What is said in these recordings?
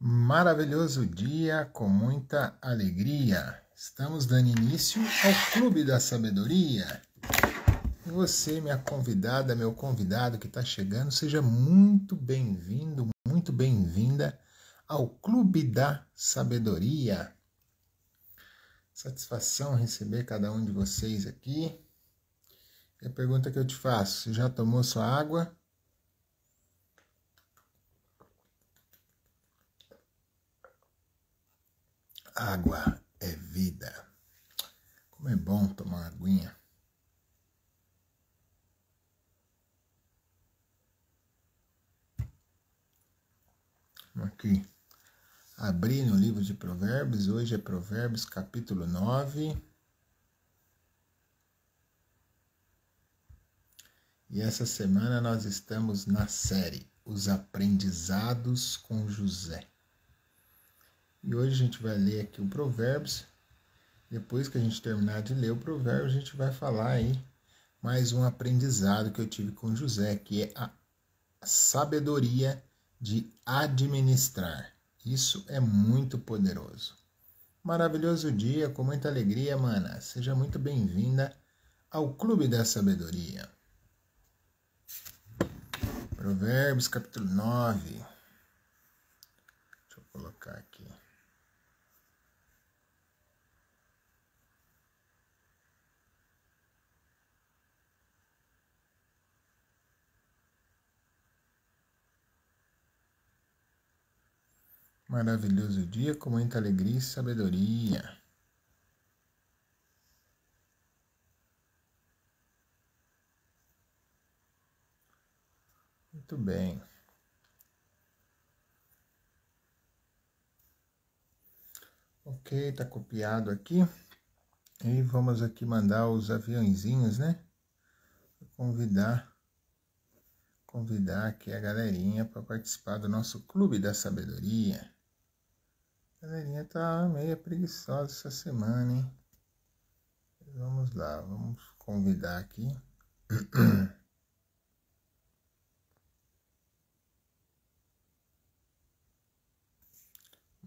Maravilhoso dia com muita alegria. Estamos dando início ao Clube da Sabedoria. E você, minha convidada, meu convidado que está chegando, seja muito bem-vindo, muito bem-vinda ao Clube da Sabedoria. Satisfação receber cada um de vocês aqui. E a pergunta que eu te faço, você já tomou sua água? Água é vida. Como é bom tomar uma aguinha. Aqui, abri no livro de Provérbios. Hoje é Provérbios capítulo 9. E essa semana nós estamos na série Os Aprendizados com José. E hoje a gente vai ler aqui o Provérbios. Depois que a gente terminar de ler o Provérbios, a gente vai falar aí mais um aprendizado que eu tive com José, que é a sabedoria de administrar. Isso é muito poderoso. Maravilhoso dia, com muita alegria, mana. Seja muito bem-vinda ao Clube da Sabedoria. Provérbios capítulo 9. Deixa eu colocar aqui. Maravilhoso dia com muita alegria e sabedoria. Muito bem. Ok, tá copiado aqui. E vamos aqui mandar os aviãozinhos, né? Convidar aqui a galerinha para participar do nosso Clube da Sabedoria. A galerinha tá meio preguiçosa essa semana, hein? Vamos lá, vamos convidar aqui.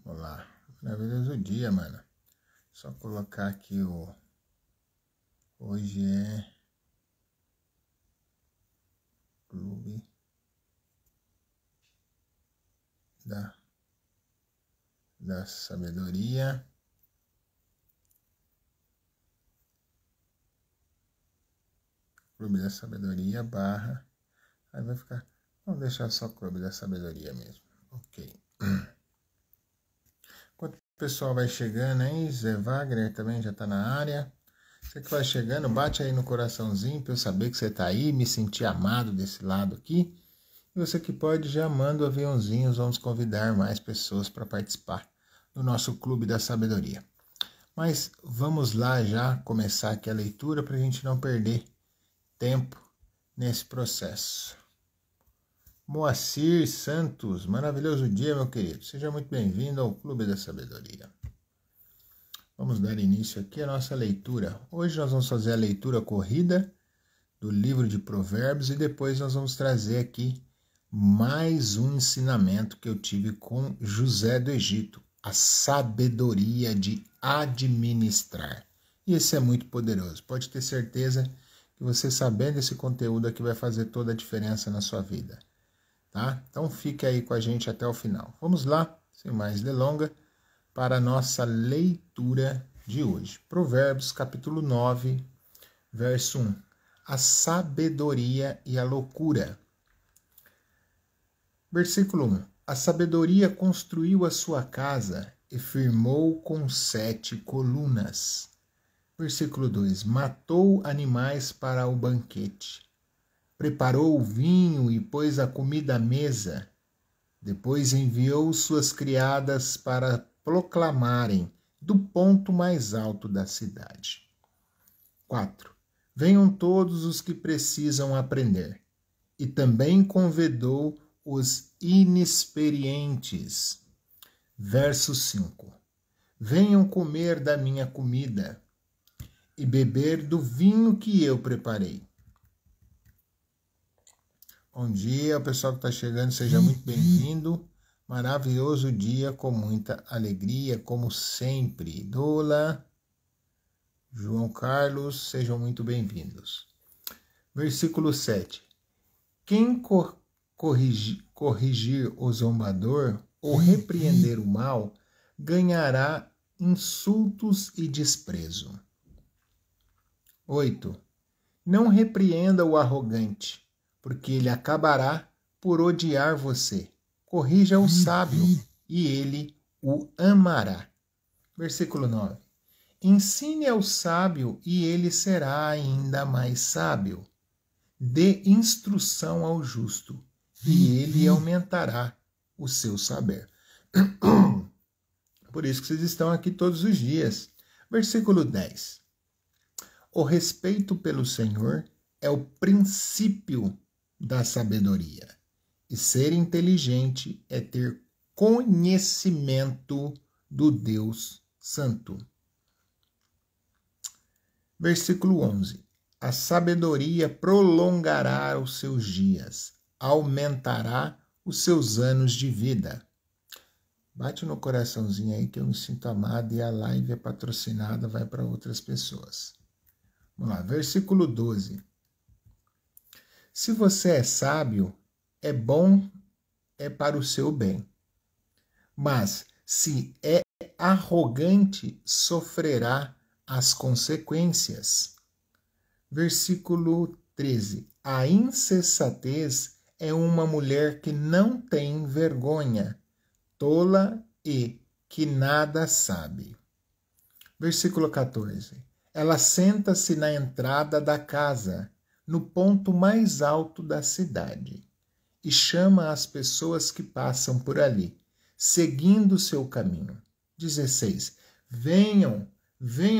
Vamos lá. Maravilhoso dia, mano. Só colocar aqui o... Hoje é... Clube da Sabedoria. Clube da Sabedoria barra. Aí vai ficar... Vamos deixar só Clube da Sabedoria mesmo. Ok. Enquanto o pessoal vai chegando aí, Zé Wagner também já tá na área. Você que vai chegando, bate aí no coraçãozinho para eu saber que você tá aí, me sentir amado desse lado aqui. E você que pode, já manda o aviãozinho, vamos convidar mais pessoas para participar do nosso Clube da Sabedoria. Mas vamos lá já começar aqui a leitura para a gente não perder tempo nesse processo. Moacir Santos, maravilhoso dia, meu querido. Seja muito bem-vindo ao Clube da Sabedoria. Vamos dar início aqui à nossa leitura. Hoje nós vamos fazer a leitura corrida do livro de Provérbios e depois nós vamos trazer aqui mais um ensinamento que eu tive com José do Egito, a sabedoria de administrar. E esse é muito poderoso. Pode ter certeza que você sabendo esse conteúdo aqui vai fazer toda a diferença na sua vida. Tá? Então fique aí com a gente até o final. Vamos lá, sem mais delongas, para a nossa leitura de hoje. Provérbios capítulo 9, verso 1. A sabedoria e a loucura. Versículo 1. A sabedoria construiu a sua casa e firmou com 7 colunas. Versículo 2. Matou animais para o banquete. Preparou o vinho e pôs a comida à mesa. Depois enviou suas criadas para proclamarem do ponto mais alto da cidade. 4. Venham todos os que precisam aprender. E também convidou os inexperientes. Verso 5. Venham comer da minha comida e beber do vinho que eu preparei. Bom dia, o pessoal que está chegando, seja muito bem-vindo. Maravilhoso dia com muita alegria, como sempre. Dola, João Carlos, sejam muito bem-vindos. Versículo 7. Quem corrigir o zombador ou repreender o mal, ganhará insultos e desprezo. 8. Não repreenda o arrogante, porque ele acabará por odiar você. Corrija o sábio, e ele o amará. Versículo 9. Ensine ao sábio, e ele será ainda mais sábio. Dê instrução ao justo, e ele aumentará o seu saber. Por isso que vocês estão aqui todos os dias. Versículo 10. O respeito pelo Senhor é o princípio da sabedoria, e ser inteligente é ter conhecimento do Deus Santo. Versículo 11. A sabedoria prolongará os seus dias, aumentará os seus anos de vida. Bate no coraçãozinho aí que eu me sinto amado e a live é patrocinada, vai para outras pessoas. Vamos lá, versículo 12. Se você é sábio, é bom, é para o seu bem. Mas se é arrogante, sofrerá as consequências. Versículo 13. A insensatez é uma mulher que não tem vergonha, tola e que nada sabe. Versículo 14. Ela senta-se na entrada da casa, no ponto mais alto da cidade, e chama as pessoas que passam por ali, seguindo o seu caminho. 16. Venham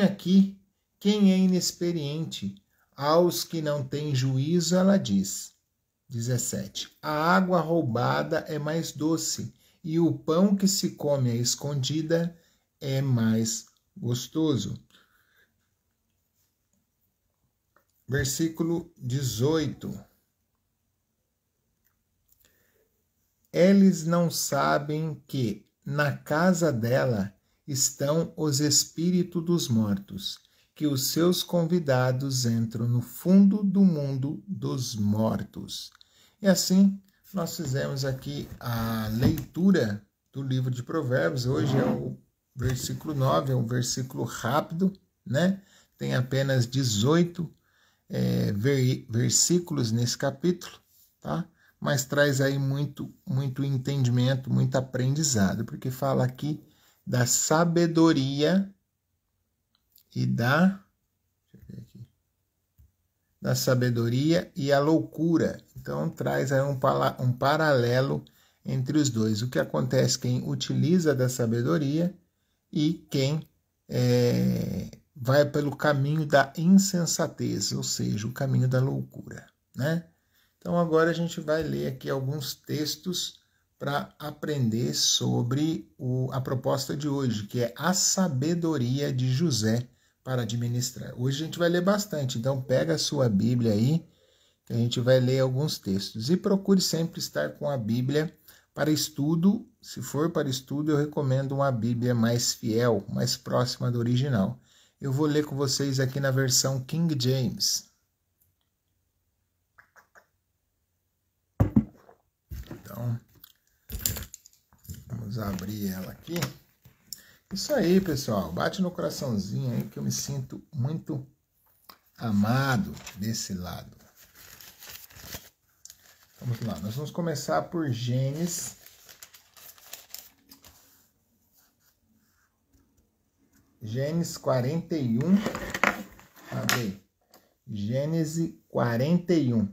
aqui, quem é inexperiente. Aos que não têm juízo, ela diz. 17. A água roubada é mais doce, e o pão que se come à escondida é mais gostoso. Versículo 18. Eles não sabem que na casa dela estão os espíritos dos mortos, que os seus convidados entram no fundo do mundo dos mortos. E assim, nós fizemos aqui a leitura do livro de Provérbios. Hoje é o versículo 9, é um versículo rápido, né? Tem apenas 18 versículos nesse capítulo, tá? Mas traz aí muito entendimento, muito aprendizado, porque fala aqui da sabedoria e da sabedoria e a loucura. Então traz aí um paralelo entre os dois. O que acontece quem utiliza da sabedoria e quem vai pelo caminho da insensatez, ou seja, o caminho da loucura, né? Então agora a gente vai ler aqui alguns textos para aprender sobre a proposta de hoje, que é a sabedoria de José para administrar. Hoje a gente vai ler bastante, então pega a sua Bíblia aí, que a gente vai ler alguns textos. E procure sempre estar com a Bíblia para estudo. Se for para estudo, eu recomendo uma Bíblia mais fiel, mais próxima do original. Eu vou ler com vocês aqui na versão King James. Então, vamos abrir ela aqui. Isso aí, pessoal. Bate no coraçãozinho aí que eu me sinto muito amado desse lado. Vamos lá. Nós vamos começar por Gênesis. Gênesis 41. Abre. Gênesis 41.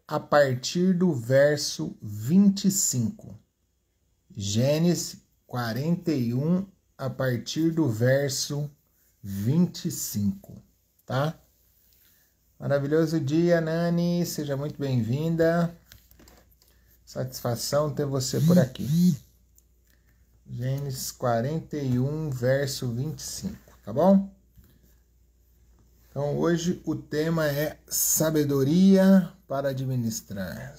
A partir do verso 25. Gênesis 41, a partir do verso 25, tá? Maravilhoso dia, Nani, seja muito bem-vinda. Satisfação ter você por aqui. Gênesis 41, verso 25, tá bom? Então, hoje o tema é sabedoria para administrar.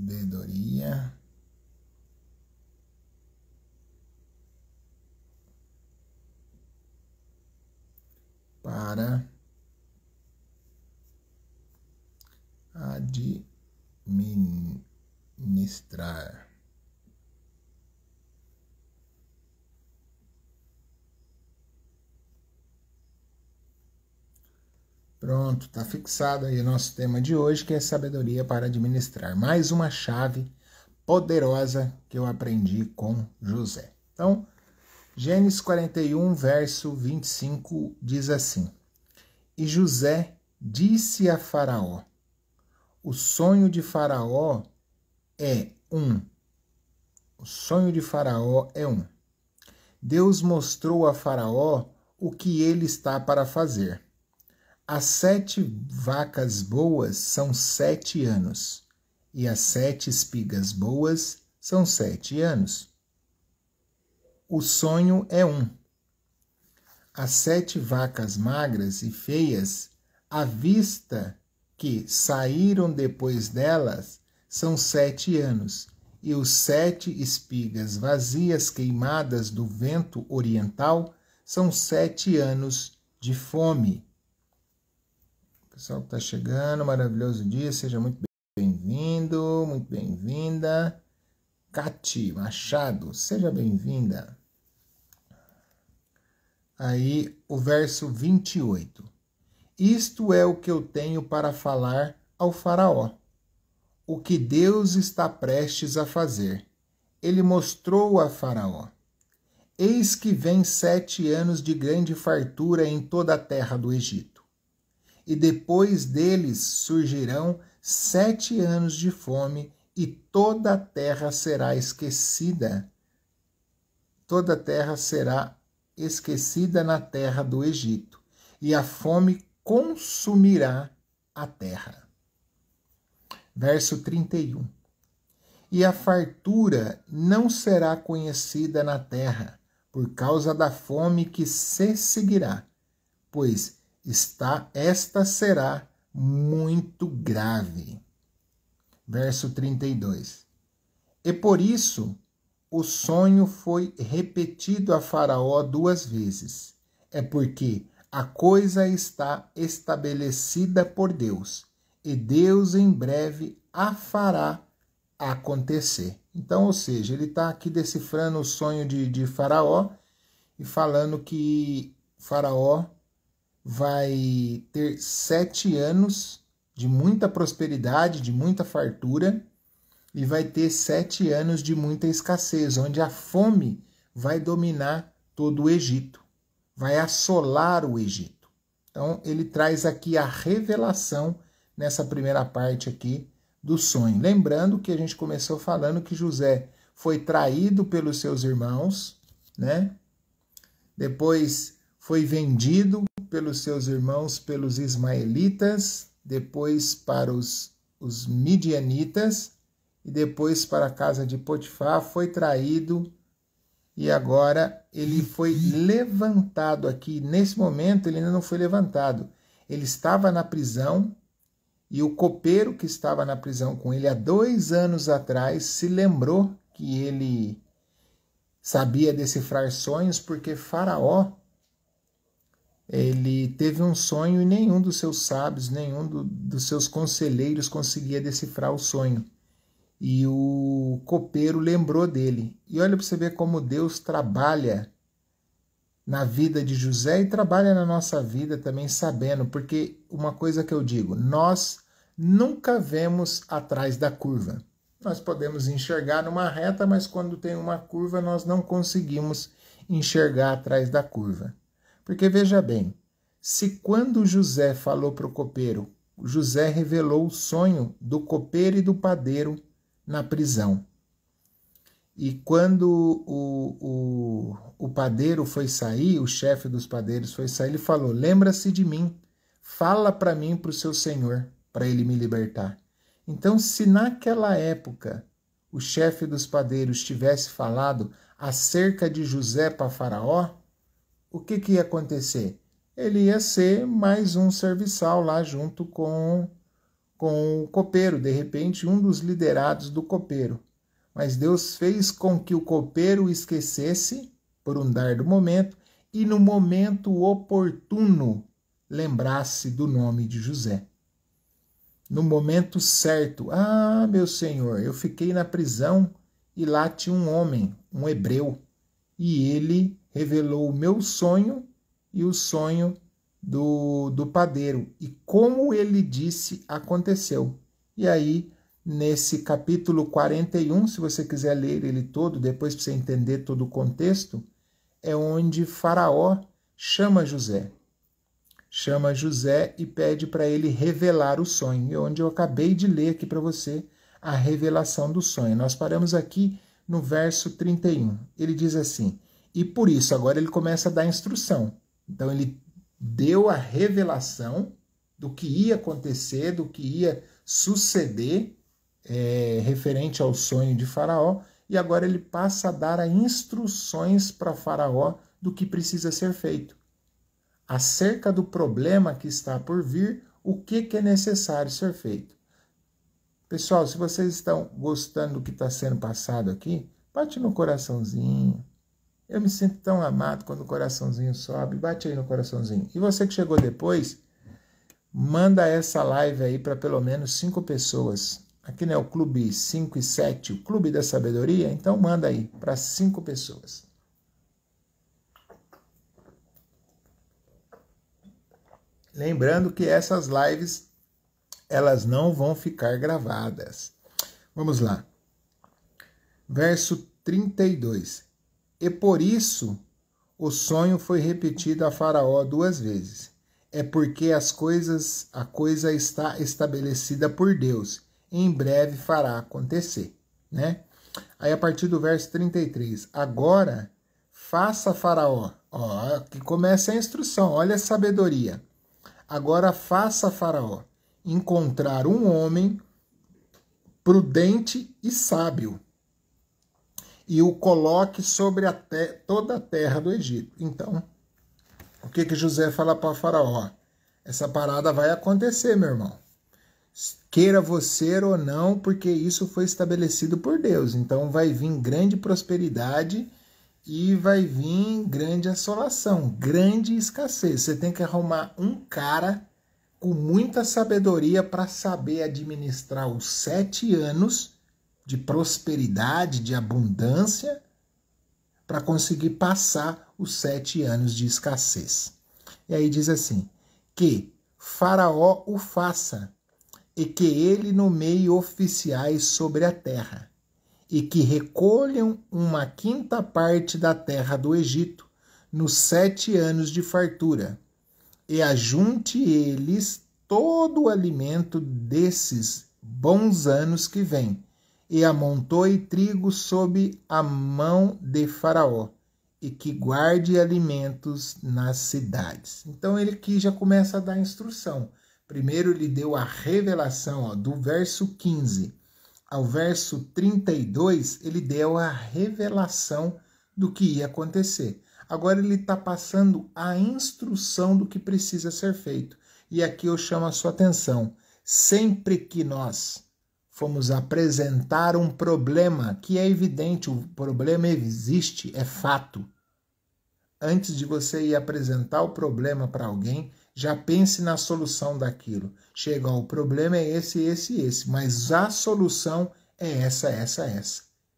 Sabedoria para administrar. Pronto, está fixado aí o nosso tema de hoje, que é sabedoria para administrar. Mais uma chave poderosa que eu aprendi com José. Então, Gênesis 41, verso 25, diz assim: E José disse a Faraó: O sonho de Faraó é um. O sonho de Faraó é um. Deus mostrou a Faraó o que ele está para fazer. As 7 vacas boas são 7 anos, e as 7 espigas boas são 7 anos. O sonho é um. As 7 vacas magras e feias, à vista que saíram depois delas, são 7 anos, e os 7 espigas vazias queimadas do vento oriental são 7 anos de fome. Pessoal que está chegando, maravilhoso dia, seja muito bem-vindo, muito bem-vinda. Cati Machado, seja bem-vinda. Aí o verso 28. Isto é o que eu tenho para falar ao Faraó. O que Deus está prestes a fazer. Ele mostrou a Faraó. Eis que vem 7 anos de grande fartura em toda a terra do Egito. E depois deles surgirão 7 anos de fome, e toda a terra será esquecida. Toda a terra será esquecida na terra do Egito, e a fome consumirá a terra. Verso 31. E a fartura não será conhecida na terra, por causa da fome que se seguirá, pois esta será muito grave. Verso 32. E por isso o sonho foi repetido a Faraó 2 vezes. É porque a coisa está estabelecida por Deus, e Deus em breve a fará acontecer. Então, ou seja, ele está aqui decifrando o sonho de Faraó e falando que Faraó vai ter 7 anos de muita prosperidade, de muita fartura, e vai ter 7 anos de muita escassez, onde a fome vai dominar todo o Egito, vai assolar o Egito. Então, ele traz aqui a revelação nessa primeira parte aqui do sonho. Lembrando que a gente começou falando que José foi traído pelos seus irmãos, né? Depois foi vendido pelos seus irmãos, pelos ismaelitas, depois para os midianitas, e depois para a casa de Potifar, foi traído, e agora ele foi levantado aqui. Nesse momento ele ainda não foi levantado, ele estava na prisão, e o copeiro que estava na prisão com ele há 2 anos atrás se lembrou que ele sabia decifrar sonhos, porque Faraó, ele teve um sonho e nenhum dos seus sábios, nenhum dos seus conselheiros conseguia decifrar o sonho. E o copeiro lembrou dele. E olha para você ver como Deus trabalha na vida de José e trabalha na nossa vida também, sabendo, porque uma coisa que eu digo, nós nunca vemos atrás da curva. Nós podemos enxergar numa reta, mas quando tem uma curva nós não conseguimos enxergar atrás da curva. Porque veja bem, se quando José falou para o copeiro, José revelou o sonho do copeiro e do padeiro na prisão. E quando o padeiro foi sair, o chefe dos padeiros foi sair, ele falou: lembra-se de mim, fala para mim, para o seu senhor, para ele me libertar. Então, se naquela época o chefe dos padeiros tivesse falado acerca de José para Faraó, o que ia acontecer? Ele ia ser mais um serviçal lá junto com o copeiro, de repente um dos liderados do copeiro. Mas Deus fez com que o copeiro esquecesse por um dar do momento, e no momento oportuno lembrasse do nome de José. No momento certo, meu senhor, eu fiquei na prisão e lá tinha um homem, um hebreu, e ele revelou o meu sonho e o sonho do padeiro. E como ele disse, aconteceu. E aí, nesse capítulo 41, se você quiser ler ele todo, depois para você entender todo o contexto, é onde Faraó chama José. Chama José e pede para ele revelar o sonho. E onde eu acabei de ler aqui para você a revelação do sonho. Nós paramos aqui no verso 31. Ele diz assim, e por isso, agora ele começa a dar instrução. Então ele deu a revelação do que ia acontecer, do que ia suceder, referente ao sonho de Faraó, e agora ele passa a dar instruções para Faraó do que precisa ser feito. Acerca do problema que está por vir, o que é necessário ser feito. Pessoal, se vocês estão gostando do que está sendo passado aqui, bate no coraçãozinho. Eu me sinto tão amado quando o coraçãozinho sobe. Bate aí no coraçãozinho. E você que chegou depois, manda essa live aí para pelo menos 5 pessoas. Aqui não é o Clube 5 e 7, o Clube da Sabedoria? Então manda aí para 5 pessoas. Lembrando que essas lives, elas não vão ficar gravadas. Vamos lá. Verso 32. E por isso o sonho foi repetido a Faraó 2 vezes. É porque a coisa está estabelecida por Deus. E em breve fará acontecer, né? Aí a partir do verso 33. Agora faça Faraó. Ó, que começa a instrução. Olha a sabedoria. Agora faça Faraó encontrar um homem prudente e sábio, e o coloque sobre toda a terra do Egito. Então, o que José fala para Faraó? Essa parada vai acontecer, meu irmão. Queira você ou não, porque isso foi estabelecido por Deus. Então vai vir grande prosperidade e vai vir grande assolação, grande escassez. Você tem que arrumar um cara com muita sabedoria para saber administrar os 7 anos de prosperidade, de abundância, para conseguir passar os 7 anos de escassez. E aí diz assim, que Faraó o faça, e que ele nomeie oficiais sobre a terra, e que recolham 1/5 parte da terra do Egito, nos 7 anos de fartura, e ajunte eles todo o alimento desses bons anos que vêm, e amontoe trigo sob a mão de Faraó, e que guarde alimentos nas cidades. Então ele aqui já começa a dar instrução. Primeiro ele deu a revelação, do verso 15 ao verso 32, ele deu a revelação do que ia acontecer. Agora ele está passando a instrução do que precisa ser feito. E aqui eu chamo a sua atenção. Sempre que nós fomos apresentar um problema, que é evidente, o problema existe, é fato. Antes de você ir apresentar o problema para alguém, já pense na solução daquilo. Chega, o problema é esse, mas a solução é essa.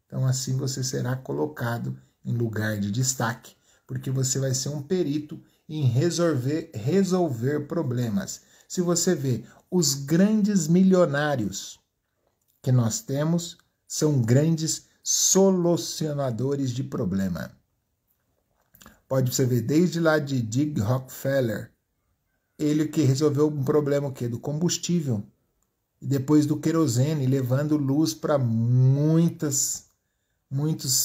Então assim você será colocado em lugar de destaque, porque você vai ser um perito em resolver problemas. Se você vê, os grandes milionários que nós temos são grandes solucionadores de problema. Pode você ver, desde lá de Dig Rockefeller, ele que resolveu um problema o quê? Do combustível, e depois do querosene, levando luz para muitas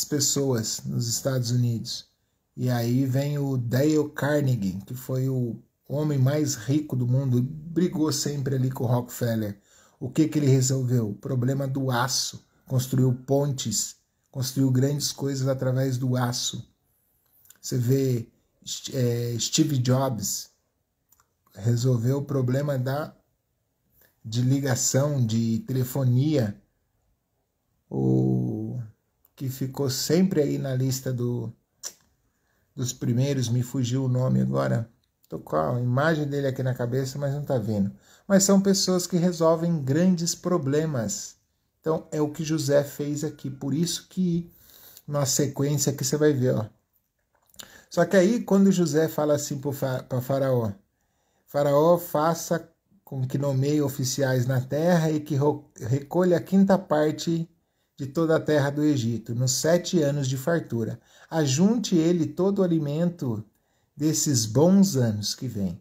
pessoas nos Estados Unidos. E aí vem o Dale Carnegie, que foi o homem mais rico do mundo, brigou sempre ali com o Rockefeller. O que ele resolveu? O problema do aço. Construiu pontes, construiu grandes coisas através do aço. Você vê Steve Jobs, resolveu o problema de ligação, de telefonia, o que ficou sempre aí na lista dos primeiros, me fugiu o nome agora, Estou com a imagem dele aqui na cabeça, mas não está vendo. Mas são pessoas que resolvem grandes problemas. Então, é o que José fez aqui. Por isso que, na sequência aqui, você vai ver, ó. Só que aí, quando José fala assim para Faraó, Faraó faça com que nomeie oficiais na terra e que recolha a quinta parte de toda a terra do Egito, nos 7 anos de fartura. Ajunte ele todo o alimento desses bons anos que vêm,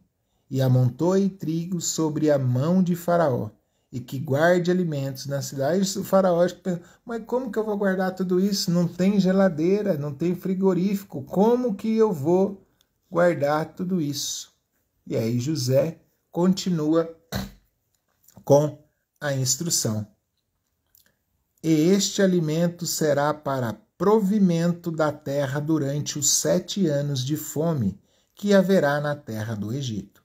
e amontoe trigo sobre a mão de Faraó, e que guarde alimentos na cidade. O Faraó pensa, mas como que eu vou guardar tudo isso? Não tem geladeira, não tem frigorífico, como que eu vou guardar tudo isso? E aí José continua com a instrução. E este alimento será para provimento da terra durante os 7 anos de fome que haverá na terra do Egito,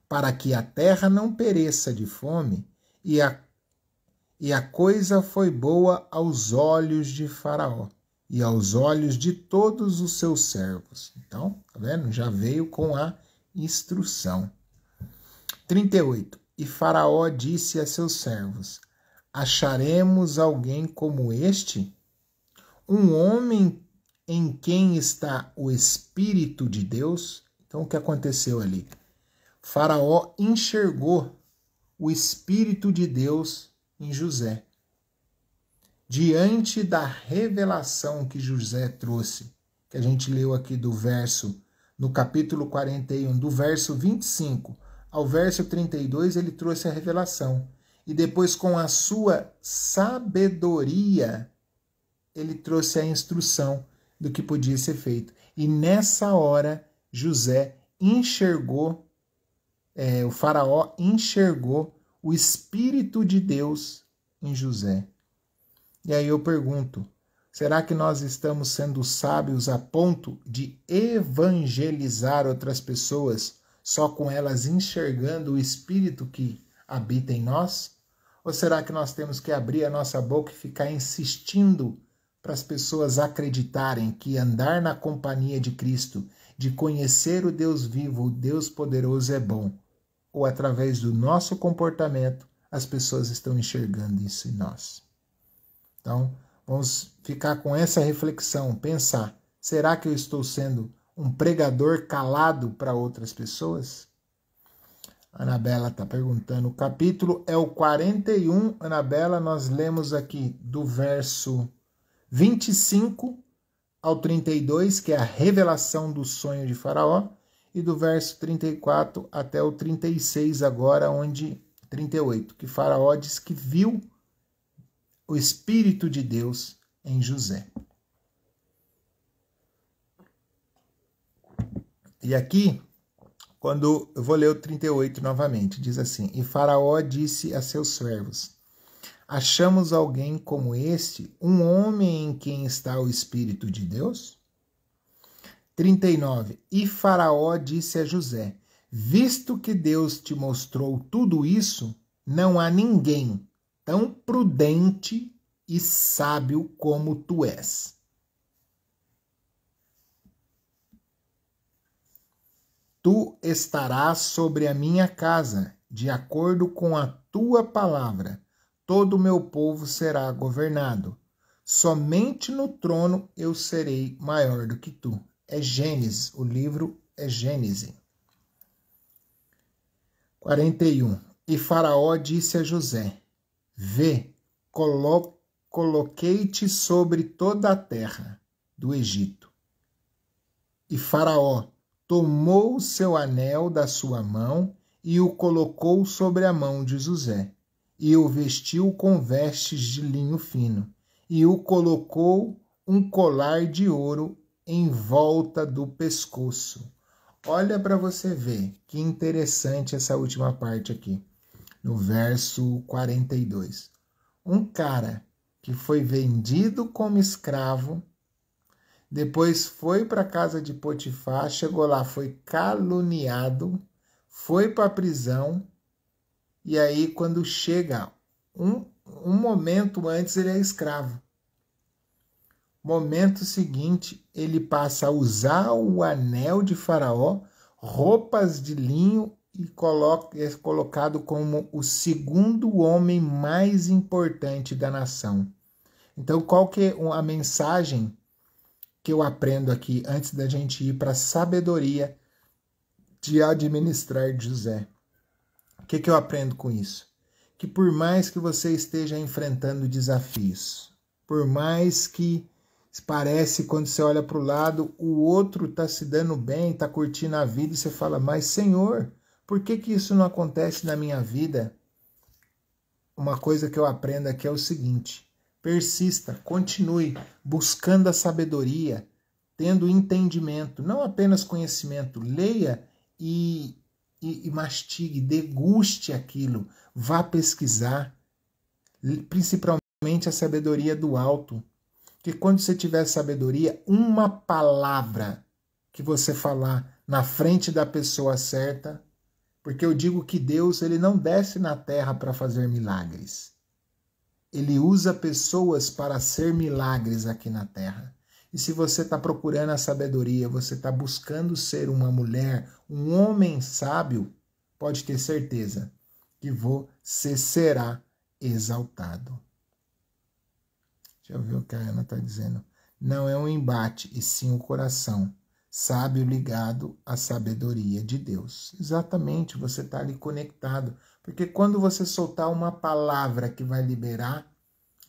para que a terra não pereça de fome, e a coisa foi boa aos olhos de Faraó e aos olhos de todos os seus servos. Então, tá vendo? Já veio com a instrução. 38. E Faraó disse a seus servos: acharemos alguém como este? Um homem em quem está o Espírito de Deus? Então, o que aconteceu ali? Faraó enxergou o Espírito de Deus em José. Diante da revelação que José trouxe, que a gente leu aqui do verso, no capítulo 41, do verso 25 ao verso 32, ele trouxe a revelação. E depois, com a sua sabedoria, ele trouxe a instrução do que podia ser feito. E nessa hora, José enxergou, o Faraó enxergou o Espírito de Deus em José. E aí eu pergunto, será que nós estamos sendo sábios a ponto de evangelizar outras pessoas só com elas enxergando o Espírito que habita em nós? Ou será que nós temos que abrir a nossa boca e ficar insistindo para as pessoas acreditarem que andar na companhia de Cristo, de conhecer o Deus vivo, o Deus poderoso é bom? Ou através do nosso comportamento, as pessoas estão enxergando isso em nós? Então, vamos ficar com essa reflexão, pensar, será que eu estou sendo um pregador calado para outras pessoas? Anabela está perguntando, o capítulo é o 41, Anabela, nós lemos aqui do verso 25 ao 32, que é a revelação do sonho de Faraó, e do verso 34 até o 36 agora, 38, que Faraó diz que viu o Espírito de Deus em José. E aqui, quando eu vou ler o 38 novamente, diz assim, e Faraó disse a seus servos, achamos alguém como este, um homem em quem está o Espírito de Deus? 39. E Faraó disse a José, visto que Deus te mostrou tudo isso, não há ninguém tão prudente e sábio como tu és. Tu estarás sobre a minha casa, de acordo com a tua palavra. Todo o meu povo será governado. Somente no trono eu serei maior do que tu. É Gênesis, o livro é Gênesis. 41. E Faraó disse a José, vê, coloquei-te sobre toda a terra do Egito. E Faraó tomou o seu anel da sua mão e o colocou sobre a mão de José, e o vestiu com vestes de linho fino, e o colocou um colar de ouro em volta do pescoço. Olha para você ver que interessante essa última parte aqui, no verso 42. Um cara que foi vendido como escravo, depois foi para a casa de Potifar, chegou lá, foi caluniado, foi para a prisão, e aí quando chega um momento antes ele é escravo. Momento seguinte, ele passa a usar o anel de Faraó, roupas de linho e é colocado como o segundo homem mais importante da nação. Então, qual que é a mensagem que eu aprendo aqui antes da gente ir para a sabedoria de administrar José? O que eu aprendo com isso? Que por mais que você esteja enfrentando desafios, por mais que parece, quando você olha para o lado, o outro está se dando bem, está curtindo a vida, e você fala, mas Senhor, por que isso não acontece na minha vida? Uma coisa que eu aprendo aqui é o seguinte: persista, continue buscando a sabedoria, tendo entendimento, não apenas conhecimento. Leia e mastigue, deguste aquilo, vá pesquisar, principalmente a sabedoria do alto. Porque quando você tiver sabedoria, uma palavra que você falar na frente da pessoa certa, porque eu digo que Deus, ele não desce na terra para fazer milagres. Ele usa pessoas para ser milagres aqui na terra. E se você está procurando a sabedoria, você está buscando ser uma mulher, um homem sábio, pode ter certeza que você será exaltado. Deixa eu ver o que a Ana está dizendo. Não é um embate, e sim o coração. Sábio ligado à sabedoria de Deus. Exatamente, você está ali conectado. Porque quando você soltar uma palavra que vai liberar,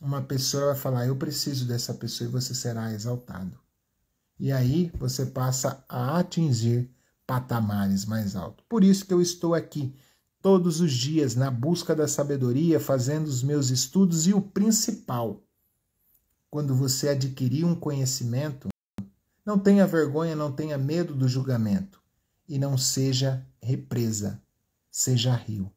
uma pessoa vai falar, eu preciso dessa pessoa, e você será exaltado. E aí você passa a atingir patamares mais altos. Por isso que eu estou aqui todos os dias na busca da sabedoria, fazendo os meus estudos, e o principal, quando você adquirir um conhecimento, não tenha vergonha, não tenha medo do julgamento, e não seja represa, seja rio.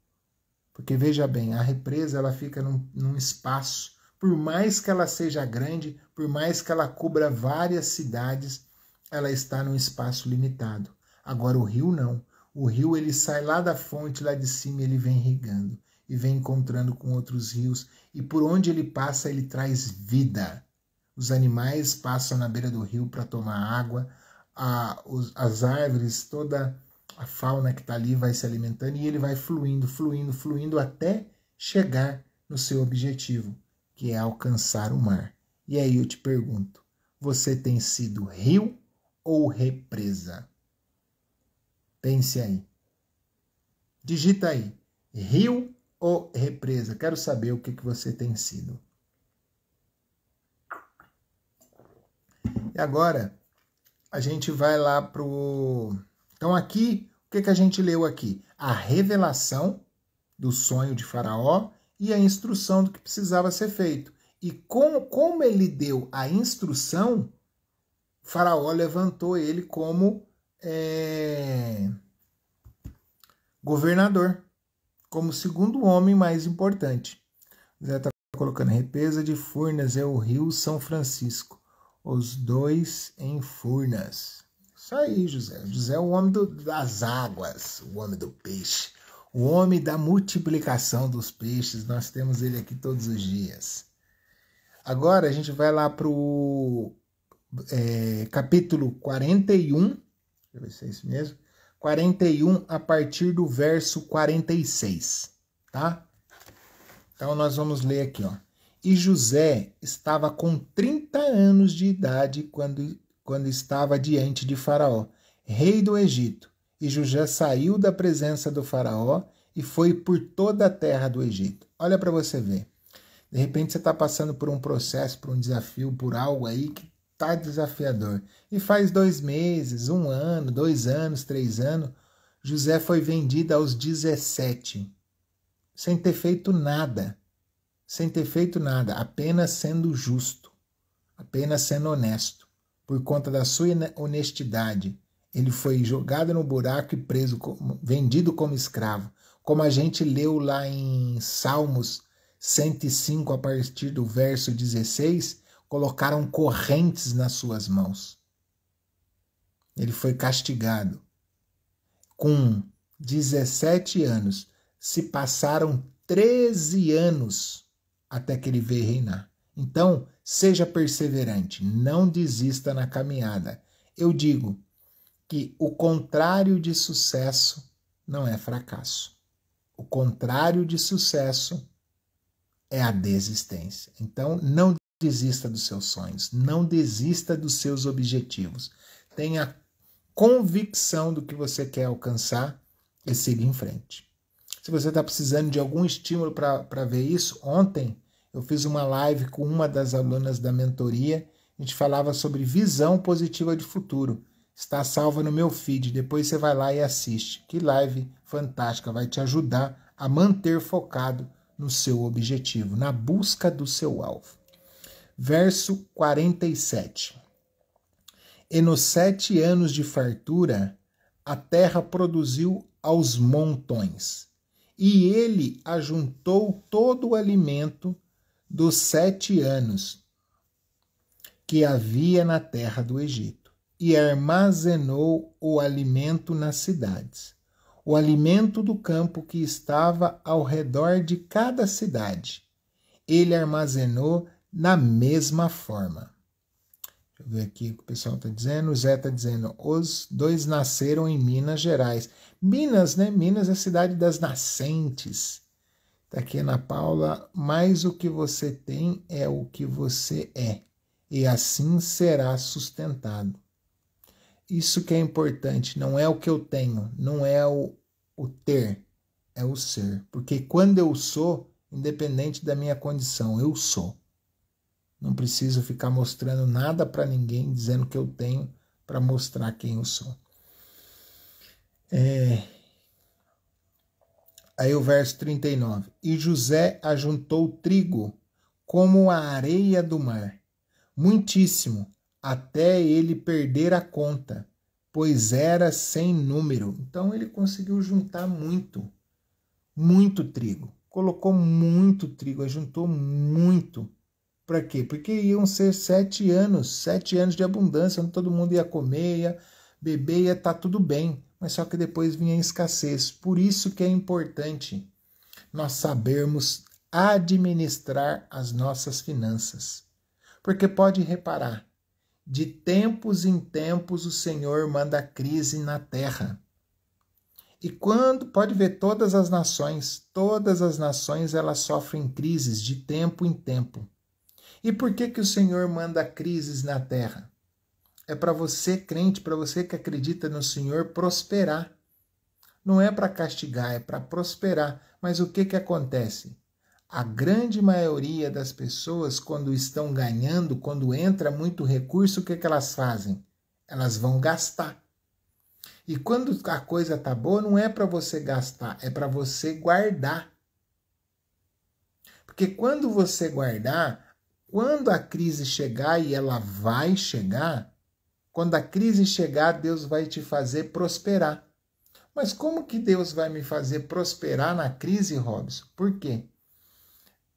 Porque veja bem, a represa ela fica num espaço, por mais que ela seja grande, por mais que ela cubra várias cidades, ela está num espaço limitado. Agora o rio não. O rio ele sai lá da fonte, lá de cima, ele vem irrigando e vem encontrando com outros rios, e por onde ele passa, ele traz vida. Os animais passam na beira do rio para tomar água, as árvores, toda a fauna que está ali vai se alimentando, e ele vai fluindo, fluindo, fluindo até chegar no seu objetivo, que é alcançar o mar. E aí eu te pergunto, você tem sido rio ou represa? Pense aí. Digita aí, rio ou represa? Quero saber o que você tem sido. E agora, a gente vai lá para o... Então aqui, o que a gente leu aqui? A revelação do sonho de Faraó e a instrução do que precisava ser feito. E como ele deu a instrução, Faraó levantou ele como governador, como segundo homem mais importante. Zé está colocando, represa de Furnas é o rio São Francisco, os dois em Furnas. Isso aí, José. José é o homem das águas, o homem do peixe, o homem da multiplicação dos peixes. Nós temos ele aqui todos os dias. Agora a gente vai lá para o capítulo 41, deixa eu ver se é isso mesmo, 41 a partir do verso 46, tá? Então nós vamos ler aqui, ó. E José estava com 30 anos de idade quando estava diante de Faraó, rei do Egito. E José saiu da presença do Faraó e foi por toda a terra do Egito. Olha para você ver. De repente você está passando por um processo, por um desafio, por algo aí que está desafiador. E faz 2 meses, 1 ano, 2 anos, 3 anos, José foi vendido aos 17, sem ter feito nada. Sem ter feito nada, apenas sendo justo, apenas sendo honesto. Por conta da sua honestidade, ele foi jogado no buraco e preso, vendido como escravo. Como a gente leu lá em Salmos 105, a partir do verso 16, colocaram correntes nas suas mãos. Ele foi castigado. Com 17 anos, se passaram 13 anos até que ele veio reinar. Então, seja perseverante, não desista na caminhada. Eu digo, que o contrário de sucesso não é fracasso. O contrário de sucesso é a desistência. Então, não desista dos seus sonhos, não desista dos seus objetivos. Tenha convicção do que você quer alcançar e siga em frente. Se você está precisando de algum estímulo para ver isso, ontem eu fiz uma live com uma das alunas da mentoria, a gente falava sobre visão positiva de futuro. Está salva no meu feed, depois você vai lá e assiste. Que live fantástica, vai te ajudar a manter focado no seu objetivo, na busca do seu alvo. Verso 47. E nos 7 anos de fartura, a terra produziu aos montões, e ele ajuntou todo o alimento dos 7 anos que havia na terra do Egito, e armazenou o alimento nas cidades, o alimento do campo que estava ao redor de cada cidade. Ele armazenou na mesma forma. Deixa eu ver aqui o que o pessoal está dizendo. O Zé está dizendo, os 2 nasceram em Minas Gerais. Minas, né? Minas é a cidade das nascentes. Está aqui Ana Paula, mas o que você tem é o que você é, e assim será sustentado. Isso que é importante, não é o que eu tenho, não é o ter, é o ser. Porque quando eu sou, independente da minha condição, eu sou. Não preciso ficar mostrando nada para ninguém, dizendo que eu tenho para mostrar quem eu sou. Aí o verso 39. E José ajuntou trigo como a areia do mar, muitíssimo, até ele perder a conta, pois era sem número. Então ele conseguiu juntar muito trigo. Colocou muito trigo, ajuntou muito. Para quê? Porque iam ser 7 anos de abundância, onde todo mundo ia comer, ia beber, ia estar tudo bem. Mas só que depois vinha a escassez. Por isso que é importante nós sabermos administrar as nossas finanças. Porque pode reparar, de tempos em tempos o Senhor manda crise na terra. E quando, pode ver, todas as nações elas sofrem crises de tempo em tempo. E por que o Senhor manda crises na terra? É para você, crente, para você que acredita no Senhor, prosperar. Não é para castigar, é para prosperar. Mas o que acontece? A grande maioria das pessoas, quando estão ganhando, quando entra muito recurso, o que elas fazem? Elas vão gastar. E quando a coisa está boa, não é para você gastar, é para você guardar. Porque quando você guardar, quando a crise chegar, e ela vai chegar, quando a crise chegar, Deus vai te fazer prosperar. Mas como que Deus vai me fazer prosperar na crise, Robson? Por quê?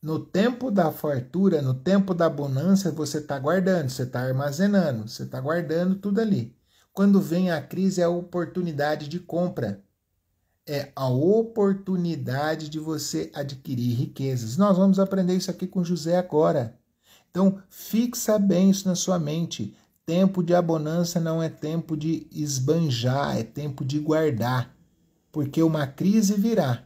No tempo da fartura, no tempo da bonança, você está guardando, você está armazenando, você está guardando tudo ali. Quando vem a crise, é a oportunidade de compra. É a oportunidade de você adquirir riquezas. Nós vamos aprender isso aqui com José agora. Então, fixa bem isso na sua mente. Tempo de abundância não é tempo de esbanjar, é tempo de guardar. Porque uma crise virá.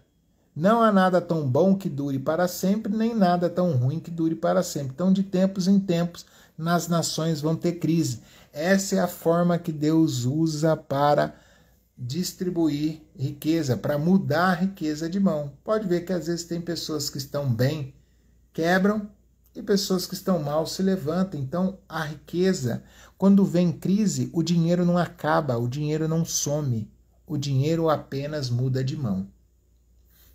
Não há nada tão bom que dure para sempre, nem nada tão ruim que dure para sempre. Então, de tempos em tempos, nas nações vão ter crise. Essa é a forma que Deus usa para distribuir riqueza, para mudar a riqueza de mão. Pode ver que às vezes tem pessoas que estão bem, quebram, e pessoas que estão mal se levantam. Então, a riqueza, quando vem crise, o dinheiro não acaba, o dinheiro não some, o dinheiro apenas muda de mão.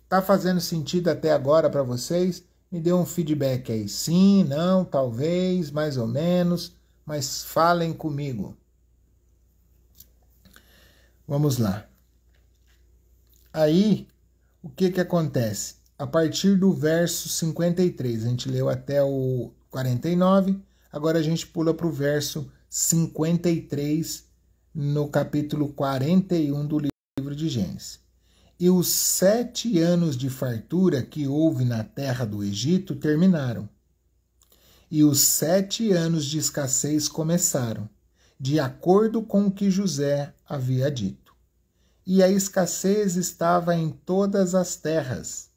Tá fazendo sentido até agora para vocês? Me dê um feedback aí. Sim, não, talvez, mais ou menos, mas falem comigo. Vamos lá. Aí, o que acontece? A partir do verso 53, a gente leu até o 49, agora a gente pula para o verso 53, no capítulo 41 do livro de Gênesis. E os 7 anos de fartura que houve na terra do Egito terminaram. E os 7 anos de escassez começaram. de acordo com o que José havia dito. E a escassez estava em todas as terras,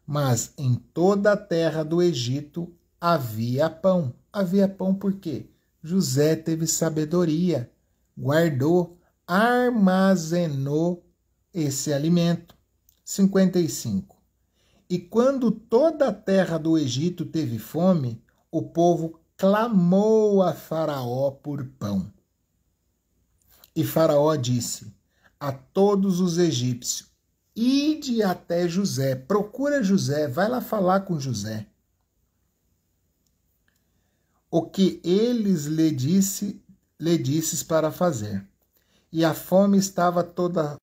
mas em toda a terra do Egito havia pão. Havia pão por quê? José teve sabedoria, guardou, armazenou esse alimento. 55. E quando toda a terra do Egito teve fome, o povo clamou a Faraó por pão. E Faraó disse a todos os egípcios: ide até José, procura José, vai lá falar com José. O que eles lhe disses para fazer. E a fome estava toda...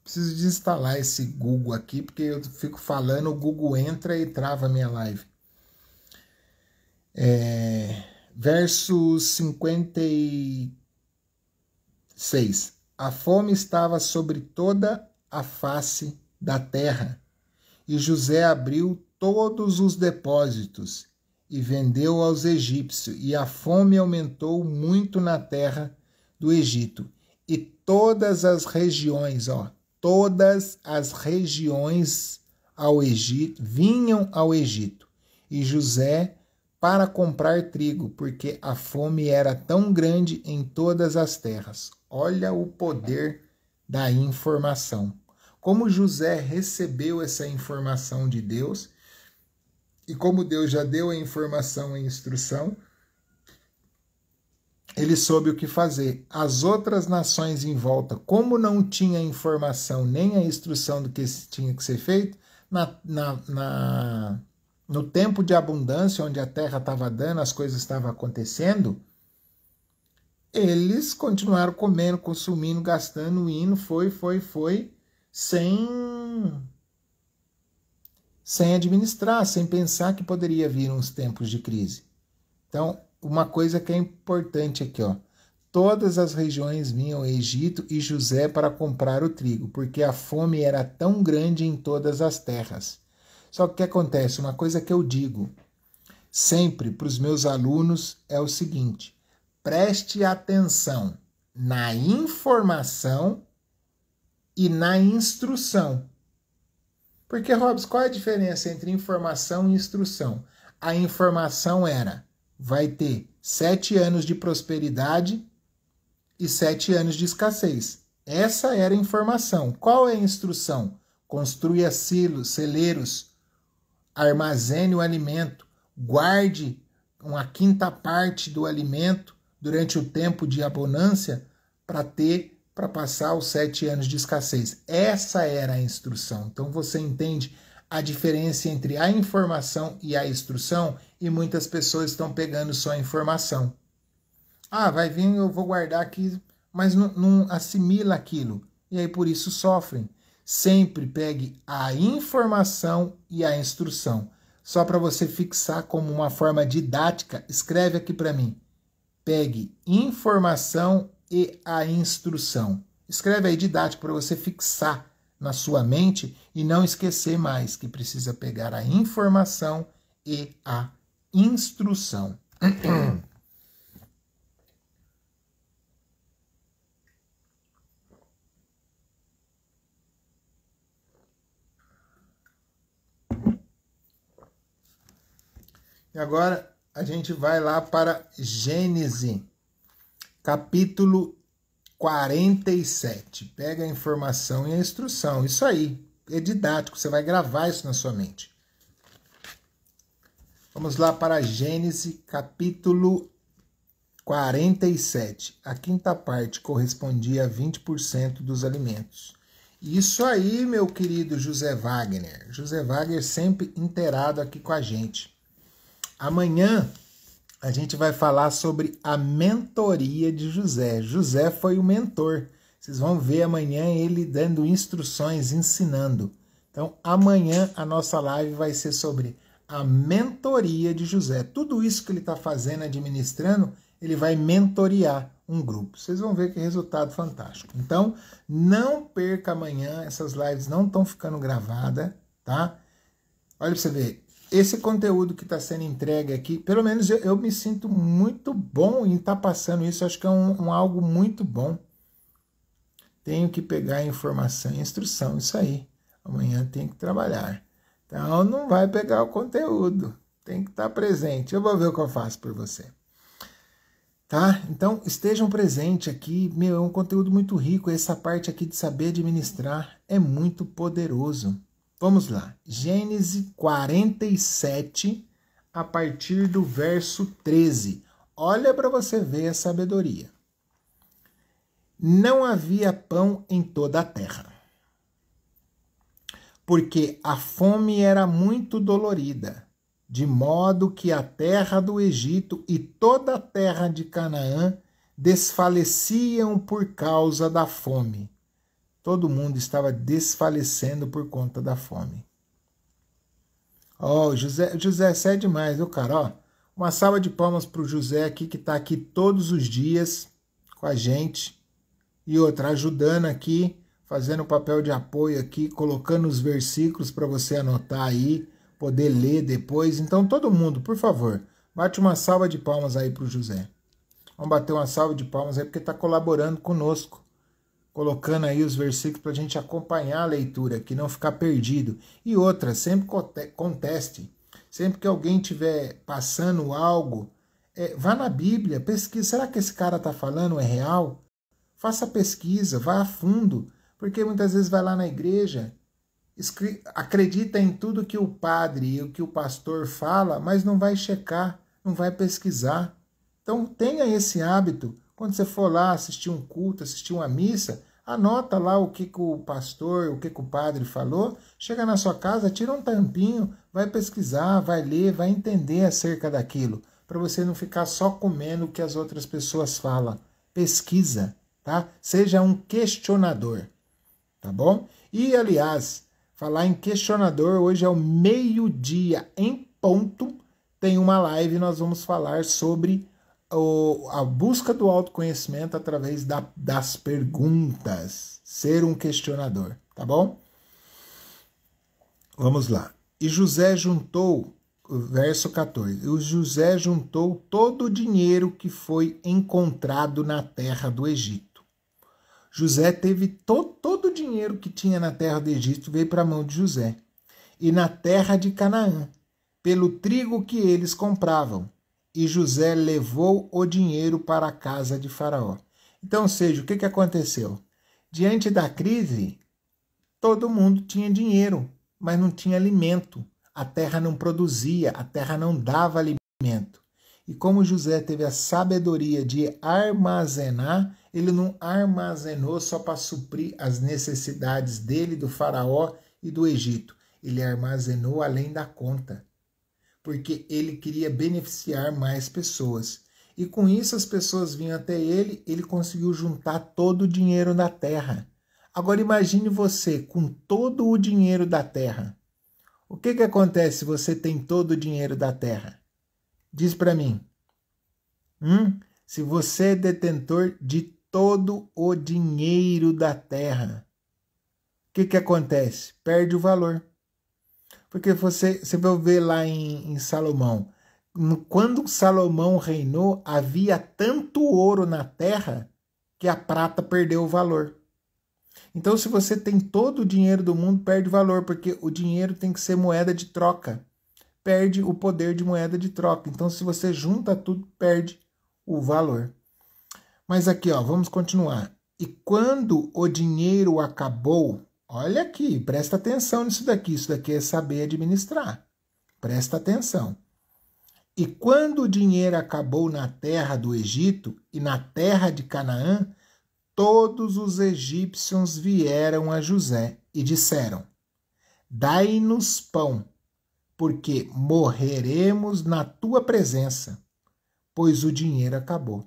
Preciso de instalar esse Google aqui, porque eu fico falando, o Google entra e trava a minha live. Verso 56. A fome estava sobre toda a face da terra, e José abriu todos os depósitos e vendeu aos egípcios, e a fome aumentou muito na terra do Egito. E todas as regiões, todas as regiões ao Egito, vinham ao Egito, e José para comprar trigo, porque a fome era tão grande em todas as terras. Olha o poder da informação. Como José recebeu essa informação de Deus, e como Deus já deu a informação e instrução, ele soube o que fazer. As outras nações em volta, como não tinha informação nem a instrução do que tinha que ser feito, no tempo de abundância, onde a terra estava dando, as coisas estavam acontecendo, eles continuaram comendo, consumindo, gastando, indo, foi, sem administrar, sem pensar que poderia vir uns tempos de crise. Então, uma coisa que é importante aqui, todas as regiões vinham ao Egito e José para comprar o trigo, porque a fome era tão grande em todas as terras. Só que o que acontece? Uma coisa que eu digo sempre para os meus alunos é o seguinte: preste atenção na informação e na instrução. Porque, Robson, qual é a diferença entre informação e instrução? A informação era, vai ter 7 anos de prosperidade e 7 anos de escassez. Essa era a informação. Qual é a instrução? Construa celeiros, armazene o alimento, guarde uma quinta parte do alimento durante o tempo de abundância para passar os 7 anos de escassez. Essa era a instrução. Então você entende a diferença entre a informação e a instrução, e muitas pessoas estão pegando só a informação. Vai vir, eu vou guardar aqui, mas não assimila aquilo. E aí por isso sofrem. Sempre pegue a informação e a instrução. Só para você fixar como uma forma didática, escreve aqui para mim. Pegue informação e a instrução. Escreve aí didático para você fixar na sua mente e não esquecer mais que precisa pegar a informação e a instrução. E agora a gente vai lá para Gênesis, capítulo 47. Pega a informação e a instrução. Isso aí, é didático, você vai gravar isso na sua mente. Vamos lá para Gênesis, capítulo 47. A quinta parte correspondia a 20% dos alimentos. Isso aí, meu querido José Wagner. José Wagner sempre inteirado aqui com a gente. Amanhã a gente vai falar sobre a mentoria de José. José foi o mentor. Vocês vão ver amanhã ele dando instruções, ensinando. Então, amanhã a nossa live vai ser sobre a mentoria de José. Tudo isso que ele está fazendo, administrando, ele vai mentorear um grupo. Vocês vão ver que resultado fantástico. Então, não perca amanhã. Essas lives não estão ficando gravadas, tá? Olha para você ver. esse conteúdo que está sendo entregue aqui, pelo menos eu me sinto muito bom em estar passando isso, acho que é algo muito bom. Tenho que pegar a informação e instrução, isso aí. Amanhã tem que trabalhar. Então não vai pegar o conteúdo, tem que estar presente. Eu vou ver o que eu faço por você. Tá? Então estejam presentes aqui, meu, é um conteúdo muito rico, essa parte aqui de saber administrar é muito poderoso. Vamos lá, Gênesis 47, a partir do verso 13. Olha para você ver a sabedoria. Não havia pão em toda a terra, porque a fome era muito dolorida, de modo que a terra do Egito e toda a terra de Canaã desfaleciam por causa da fome. Todo mundo estava desfalecendo por conta da fome. Ó, José, você é demais, viu, cara? Ó, uma salva de palmas para o José aqui, que está aqui todos os dias com a gente. E outra, ajudando aqui, fazendo o papel de apoio aqui, colocando os versículos para você anotar aí, poder ler depois. Então, todo mundo, por favor, bate uma salva de palmas aí para o José. Vamos bater uma salva de palmas aí, porque está colaborando conosco. Colocando aí os versículos para a gente acompanhar a leitura, que não ficar perdido. E outra, sempre conteste. Sempre que alguém estiver passando algo, vá na Bíblia, pesquisa. Será que esse cara está falando é real? Faça pesquisa, vá a fundo. Porque muitas vezes vai lá na igreja, acredita em tudo que o padre e o que o pastor fala, mas não vai checar, não vai pesquisar. Então tenha esse hábito. Quando você for lá assistir um culto, assistir uma missa, anota lá o que o pastor, o que o padre falou, chega na sua casa, tira um tampinho, vai pesquisar, vai ler, vai entender acerca daquilo, para você não ficar só comendo o que as outras pessoas falam. Pesquisa, tá? Seja um questionador, tá bom? E, aliás, falar em questionador, hoje é o meio-dia em ponto, tem uma live, nós vamos falar sobre a busca do autoconhecimento através das perguntas, ser um questionador, tá bom? Vamos lá. E José juntou, verso 14, e José juntou todo o dinheiro que foi encontrado na terra do Egito. José teve todo o dinheiro que tinha na terra do Egito, veio para a mão de José. E na terra de Canaã, pelo trigo que eles compravam. E José levou o dinheiro para a casa de Faraó. Então, ou seja, o que aconteceu? Diante da crise, todo mundo tinha dinheiro, mas não tinha alimento. A terra não produzia, a terra não dava alimento. E como José teve a sabedoria de armazenar, ele não armazenou só para suprir as necessidades dele, do Faraó e do Egito. Ele armazenou além da conta, porque ele queria beneficiar mais pessoas. E com isso as pessoas vinham até ele, ele conseguiu juntar todo o dinheiro da terra. Agora imagine você com todo o dinheiro da terra. O que acontece se você tem todo o dinheiro da terra? Diz para mim. Se você é detentor de todo o dinheiro da terra, o que acontece? Perde o valor. Porque você vai ver lá em Salomão, quando Salomão reinou, havia tanto ouro na terra que a prata perdeu o valor. Então, se você tem todo o dinheiro do mundo, perde valor, porque o dinheiro tem que ser moeda de troca. Perde o poder de moeda de troca. Então, se você junta tudo, perde o valor. Mas aqui, ó, vamos continuar. E quando o dinheiro acabou, olha aqui, presta atenção nisso daqui. Isso daqui é saber administrar. Presta atenção. E quando o dinheiro acabou na terra do Egito e na terra de Canaã, todos os egípcios vieram a José e disseram: dai-nos pão, porque morreremos na tua presença, pois o dinheiro acabou.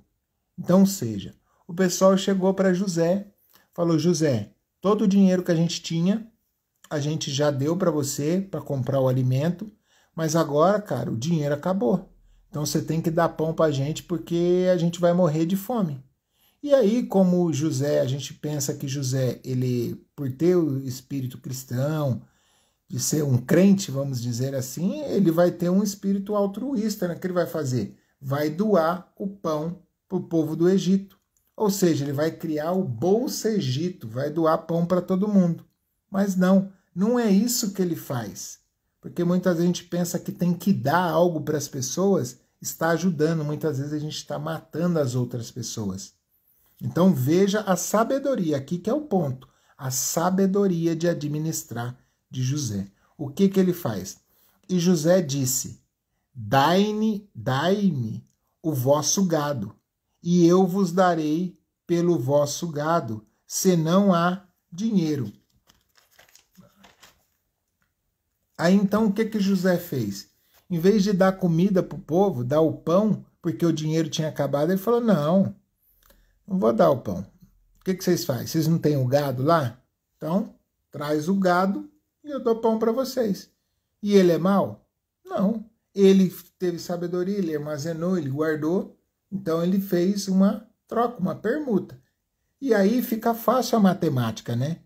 Então, ou seja, o pessoal chegou para José, falou: José, todo o dinheiro que a gente tinha, a gente já deu para você para comprar o alimento, mas agora, cara, o dinheiro acabou. Então você tem que dar pão para a gente porque a gente vai morrer de fome. E aí, como José, a gente pensa que José, ele, por ter o espírito cristão, de ser um crente, vamos dizer assim, ele vai ter um espírito altruísta, né? O que ele vai fazer? Vai doar o pão para o povo do Egito. Ou seja, ele vai criar o Bolsa Egito, vai doar pão para todo mundo. Mas não é isso que ele faz. Porque muitas vezes a gente pensa que tem que dar algo para as pessoas, está ajudando. Muitas vezes a gente está matando as outras pessoas. Então veja a sabedoria, aqui que é o ponto. A sabedoria de administrar de José. O que ele faz? E José disse: dai-me o vosso gado, e eu vos darei pelo vosso gado, se não há dinheiro. Aí então o que José fez? Em vez de dar comida para o povo, dar o pão, porque o dinheiro tinha acabado, ele falou: não vou dar o pão. O que vocês fazem? Vocês não têm o gado lá? Então, traz o gado e eu dou pão para vocês. E ele é mau? Não. Ele teve sabedoria, ele armazenou, ele guardou. Então, ele fez uma troca, uma permuta. E aí fica fácil a matemática, né?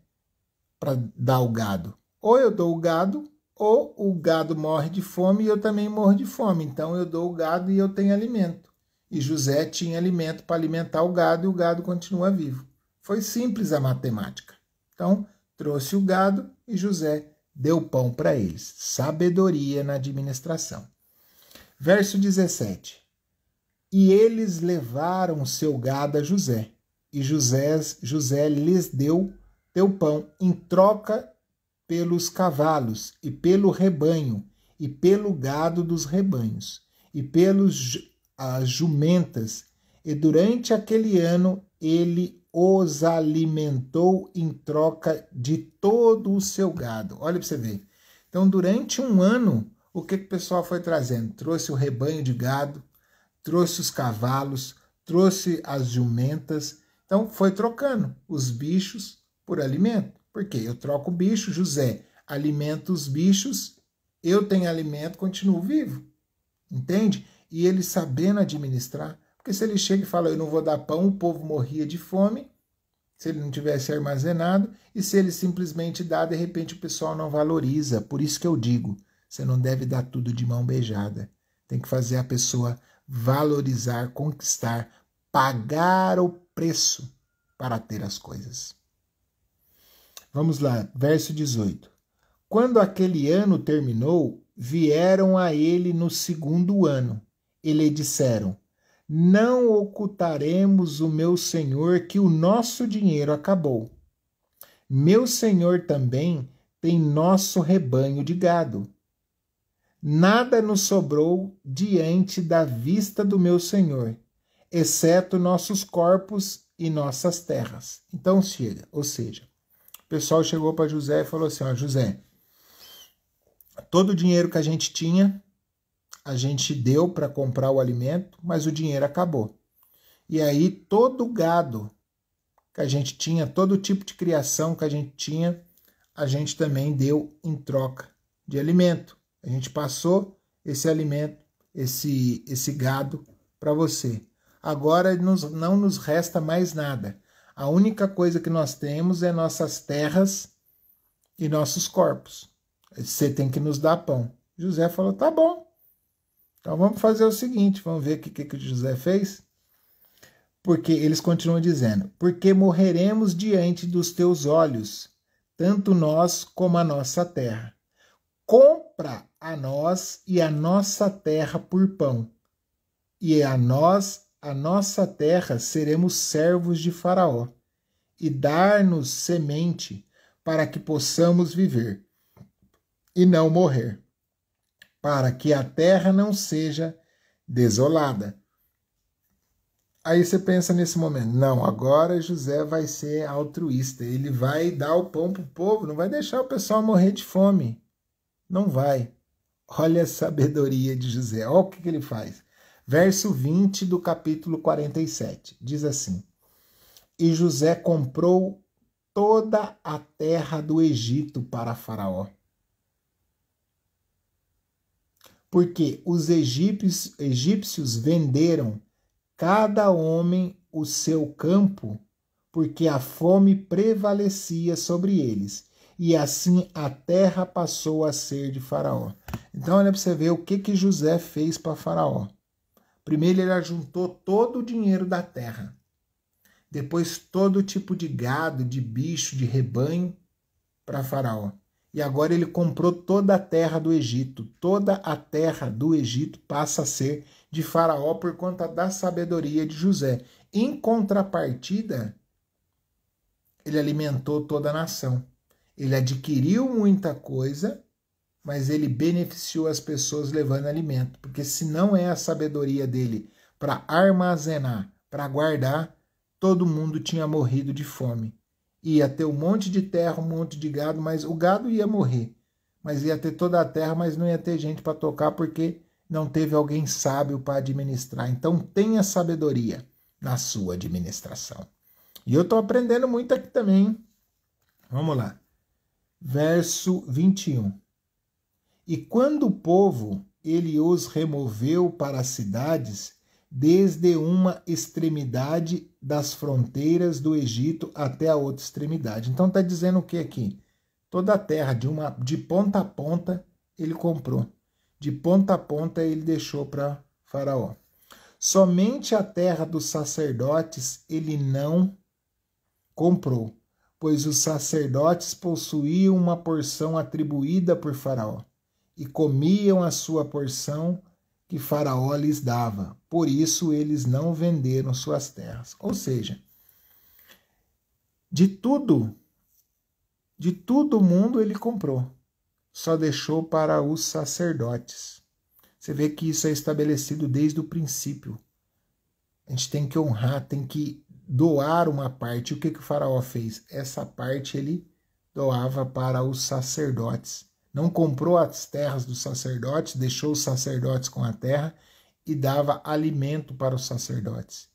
Para dar o gado. Ou eu dou o gado, ou o gado morre de fome e eu também morro de fome. Então, eu dou o gado e eu tenho alimento. E José tinha alimento para alimentar o gado e o gado continua vivo. Foi simples a matemática. Então, trouxe o gado e José deu pão para eles. Sabedoria na administração. Verso 17. E eles levaram seu gado a José, e José lhes deu pão em troca pelos cavalos, e pelo rebanho, e pelo gado dos rebanhos, e pelos as jumentas, e durante aquele ano ele os alimentou em troca de todo o seu gado. Olha para você ver. Então, durante um ano, o que o pessoal foi trazendo? Trouxe o rebanho de gado, trouxe os cavalos, trouxe as jumentas. Então, foi trocando os bichos por alimento. Por quê? Eu troco o bicho, José alimenta os bichos, eu tenho alimento, continuo vivo. Entende? E ele sabendo administrar. Porque se ele chega e fala, eu não vou dar pão, o povo morria de fome, se ele não tivesse armazenado, e se ele simplesmente dá, de repente o pessoal não valoriza. Por isso que eu digo, você não deve dar tudo de mão beijada. Tem que fazer a pessoa valorizar, conquistar, pagar o preço para ter as coisas. Vamos lá, verso 18. Quando aquele ano terminou, vieram a ele no segundo ano, e lhe disseram, não ocultaremos o meu senhor que o nosso dinheiro acabou. Meu senhor também tem nosso rebanho de gado. Nada nos sobrou diante da vista do meu senhor, exceto nossos corpos e nossas terras. Então chega, ou seja, o pessoal chegou para José e falou assim, ó, José, todo o dinheiro que a gente tinha, a gente deu para comprar o alimento, mas o dinheiro acabou. E aí todo o gado que a gente tinha, todo tipo de criação que a gente tinha, a gente também deu em troca de alimento. A gente passou esse alimento, esse gado para você. Agora não nos resta mais nada. A única coisa que nós temos é nossas terras e nossos corpos. Você tem que nos dar pão. José falou, tá bom. Então vamos fazer o seguinte, vamos ver o que José fez. Porque eles continuam dizendo, porque morreremos diante dos teus olhos, tanto nós como a nossa terra. Compra a nós e a nossa terra por pão, e a nossa terra seremos servos de Faraó, e dar-nos semente para que possamos viver e não morrer, para que a terra não seja desolada. Aí você pensa nesse momento, não, agora José vai ser altruísta, ele vai dar o pão para o povo, não vai deixar o pessoal morrer de fome. Não vai. Olha a sabedoria de José, olha o que ele faz. Verso 20 do capítulo 47, diz assim, e José comprou toda a terra do Egito para Faraó, porque os egípcios venderam cada homem o seu campo, porque a fome prevalecia sobre eles, e assim a terra passou a ser de Faraó. Então olha para você ver o que José fez para Faraó. Primeiro ele ajuntou todo o dinheiro da terra. Depois todo tipo de gado, de bicho, de rebanho para Faraó. E agora ele comprou toda a terra do Egito. Toda a terra do Egito passa a ser de Faraó por conta da sabedoria de José. Em contrapartida, ele alimentou toda a nação. Ele adquiriu muita coisa, mas ele beneficiou as pessoas levando alimento. Porque se não é a sabedoria dele para armazenar, para guardar, todo mundo tinha morrido de fome. Ia ter um monte de terra, um monte de gado, mas o gado ia morrer. Mas ia ter toda a terra, mas não ia ter gente para tocar porque não teve alguém sábio para administrar. Então tenha sabedoria na sua administração. E eu estou aprendendo muito aqui também, hein? Vamos lá. Verso 21. E quando o povo, ele os removeu para as cidades, desde uma extremidade das fronteiras do Egito até a outra extremidade. Então está dizendo o que aqui? Toda a terra, de ponta a ponta, ele comprou. De ponta a ponta, ele deixou para Faraó. Somente a terra dos sacerdotes ele não comprou, pois os sacerdotes possuíam uma porção atribuída por Faraó e comiam a sua porção que Faraó lhes dava. Por isso eles não venderam suas terras. Ou seja, de tudo o mundo ele comprou. Só deixou para os sacerdotes. Você vê que isso é estabelecido desde o princípio. A gente tem que honrar, tem que doar uma parte. O que o Faraó fez? Essa parte ele doava para os sacerdotes. Não comprou as terras dos sacerdotes, deixou os sacerdotes com a terra e dava alimento para os sacerdotes.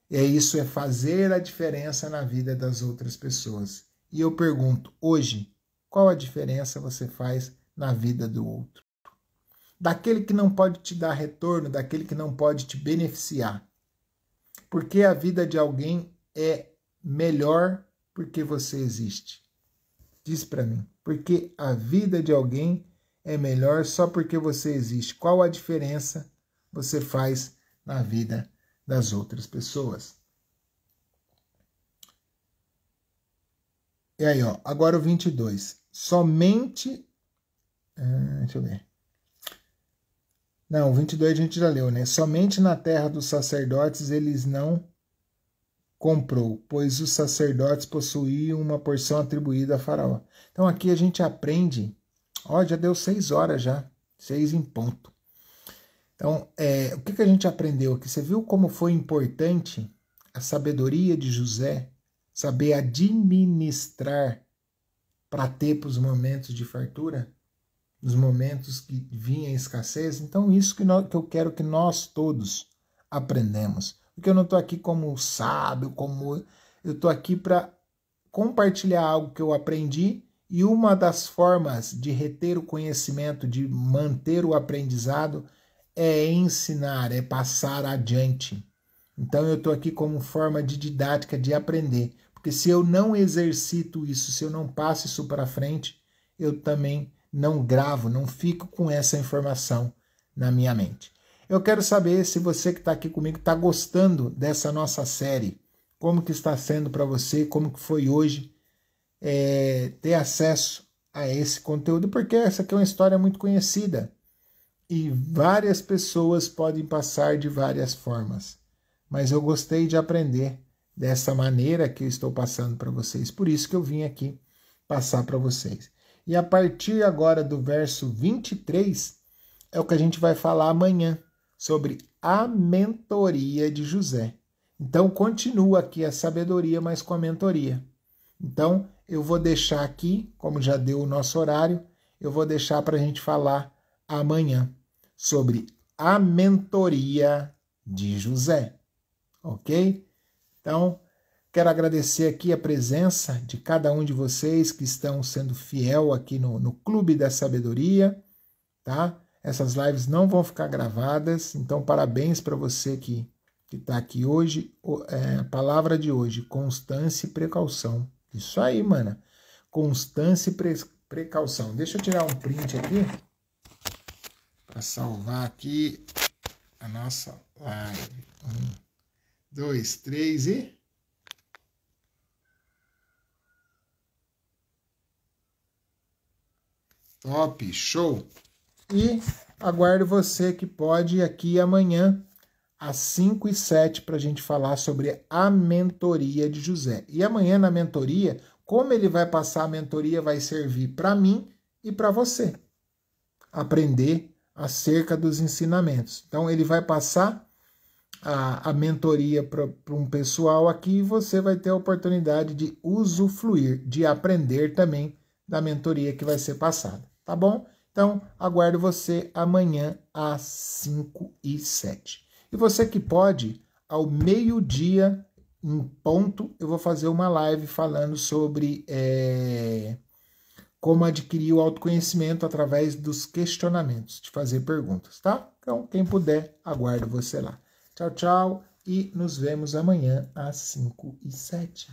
E isso é fazer a diferença na vida das outras pessoas. E eu pergunto, hoje, qual a diferença você faz na vida do outro? Daquele que não pode te dar retorno, daquele que não pode te beneficiar. Porque a vida de alguém é melhor porque você existe. Diz para mim, porque a vida de alguém é melhor só porque você existe. Qual a diferença você faz na vida das outras pessoas? E aí, ó, agora o 22. Somente... deixa eu ver. Não, o 22 a gente já leu, né? Somente na terra dos sacerdotes eles não comprou, pois os sacerdotes possuíam uma porção atribuída a Faraó. Então aqui a gente aprende, ó, já deu 6 horas já, 6 em ponto. Então, o que a gente aprendeu aqui? Você viu como foi importante a sabedoria de José, saber administrar para ter para os momentos de fartura, nos momentos que vinha escassez? Então isso que eu quero que nós todos aprendamos. Porque eu não estou aqui como sábio, eu estou aqui para compartilhar algo que eu aprendi, e uma das formas de reter o conhecimento, de manter o aprendizado, é ensinar, é passar adiante. Então eu estou aqui como forma de didática, de aprender. Porque se eu não exercito isso, se eu não passo isso para frente, eu também não gravo, não fico com essa informação na minha mente. Eu quero saber se você que está aqui comigo está gostando dessa nossa série. Como que está sendo para você, como que foi hoje ter acesso a esse conteúdo, porque essa aqui é uma história muito conhecida. E várias pessoas podem passar de várias formas. Mas eu gostei de aprender dessa maneira que eu estou passando para vocês. Por isso que eu vim aqui passar para vocês. E a partir agora do verso 23, é o que a gente vai falar amanhã, sobre a mentoria de José. Então, continua aqui a sabedoria, mas com a mentoria. Então, eu vou deixar aqui, como já deu o nosso horário, eu vou deixar para a gente falar amanhã sobre a mentoria de José. Ok? Então, quero agradecer aqui a presença de cada um de vocês que estão sendo fiel aqui no Clube da Sabedoria, tá? Essas lives não vão ficar gravadas, então parabéns para você que está aqui hoje. A palavra de hoje, constância e precaução. Isso aí, mano. constância e precaução. Deixa eu tirar um print aqui para salvar aqui a nossa live. 1, 2, 3 e... Top, show! E aguardo você que pode ir aqui amanhã às 5h07 para a gente falar sobre a mentoria de José. E amanhã na mentoria, como ele vai passar a mentoria, vai servir para mim e para você aprender acerca dos ensinamentos. Então ele vai passar a mentoria para um pessoal aqui e você vai ter a oportunidade de usufruir, de aprender também da mentoria que vai ser passada. Tá bom? Então, aguardo você amanhã às 5h07. E você que pode, ao meio-dia, em ponto, eu vou fazer uma live falando sobre como adquirir o autoconhecimento através dos questionamentos, de fazer perguntas, tá? Então, quem puder, aguardo você lá. Tchau, tchau e nos vemos amanhã às 5h07.